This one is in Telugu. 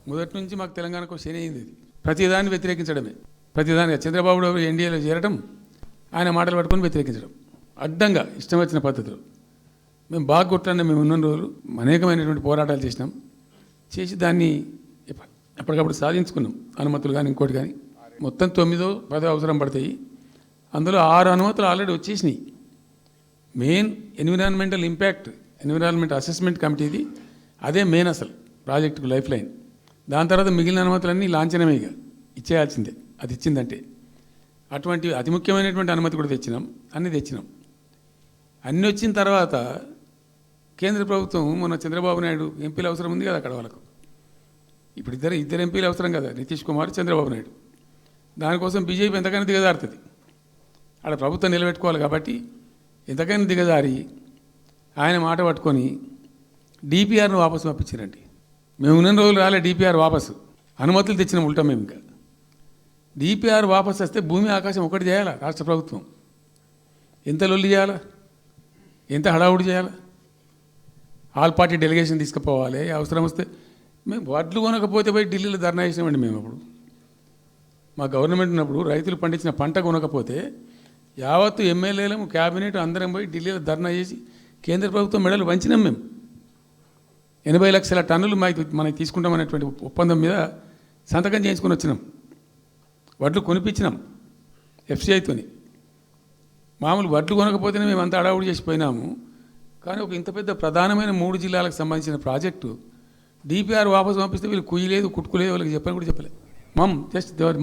మొదటి నుంచి మాకు తెలంగాణకు శని అయింది. ప్రతిదాన్ని వ్యతిరేకించడమే. ప్రతిదాన్ని చంద్రబాబు ఎన్డీఏలో చేరడం, ఆయన మాటలు పట్టుకొని వ్యతిరేకించడం, అడ్డంగా ఇష్టం వచ్చిన పద్ధతిలో. మేము బాగా కొట్టాను. మేము ఉన్న రోజులు అనేకమైనటువంటి పోరాటాలు చేసి దాన్ని ఎప్పటికప్పుడు సాధించుకున్నాం. అనుమతులు కానీ ఇంకోటి కానీ మొత్తం 9-10 అవసరం పడతాయి. అందులో 6 అనుమతులు ఆల్రెడీ వచ్చేసినాయి. Main environmental impact, environment assessment కమిటీది అదే మెయిన్ అసలు ప్రాజెక్టుకు లైఫ్ లైన్. దాని తర్వాత మిగిలిన అనుమతులన్నీ లాంఛనమే, ఇక ఇచ్చేయాల్సిందే. అది ఇచ్చిందంటే అటువంటి అతి ముఖ్యమైనటువంటి అనుమతి కూడా తెచ్చినాం. అన్నీ తెచ్చినాం. అన్నీ వచ్చిన తర్వాత కేంద్ర ప్రభుత్వం మొన్న చంద్రబాబు నాయుడు ఎంపీలు అవసరం ఉంది కదా అక్కడ వాళ్ళకు. ఇప్పుడు ఇద్దరు ఎంపీలు అవసరం కదా, నితీష్ కుమార్, చంద్రబాబు నాయుడు. దానికోసం బీజేపీ ఎంతకైనా దిగజారుతుంది. అక్కడ ప్రభుత్వం నిలబెట్టుకోవాలి కాబట్టి ఎంతకైనా దిగజారి ఆయన మాట పట్టుకొని డిపిఆర్ను వాపసు పంపించారండి. మేము ఉన్న రోజులు రాలే డిపిఆర్ వాపసు, అనుమతులు తెచ్చిన ఉంటాం మేము. ఇంకా డిపిఆర్ వాపసు వస్తే భూమి ఆకాశం ఒకటి చేయాలా రాష్ట్ర ప్రభుత్వం? ఎంత లొల్లి చేయాలా, ఎంత హడావుడి చేయాలా? ఆల్ పార్టీ డెలిగేషన్ తీసుకుపోవాలి. అవసరం వస్తే మేము వడ్లు కొనకపోతే పోయి ఢిల్లీలో ధర్నా చేసినామండి. మేము అప్పుడు మా గవర్నమెంట్ ఉన్నప్పుడు రైతులు పండించిన పంట కొనకపోతే యావత్తు ఎమ్మెల్యేలము, క్యాబినెట్ అందరం పోయి ఢిల్లీలో ధర్నా చేసి కేంద్ర ప్రభుత్వం మెడలు వంచినాం. మేము 80 లక్షల టన్నులు మనకి తీసుకుంటామనేటువంటి ఒప్పందం మీద సంతకం చేయించుకొని వచ్చినాం. వడ్లు కొనిపించినాం ఎఫ్సిఐతోని. మామూలు వడ్లు కొనకపోతేనే మేము అంత అడావుడి చేసిపోయినాము. కానీ ఒక ఇంత పెద్ద ప్రధానమైన 3 జిల్లాలకు సంబంధించిన ప్రాజెక్టు డిపిఆర్ వాపసు పంపిస్తే వీళ్ళు కుయ్యలేదు, కుట్టుకోలేదు, వాళ్ళకి చెప్పని కూడా చెప్పలేదు. జస్ట్ దేవర్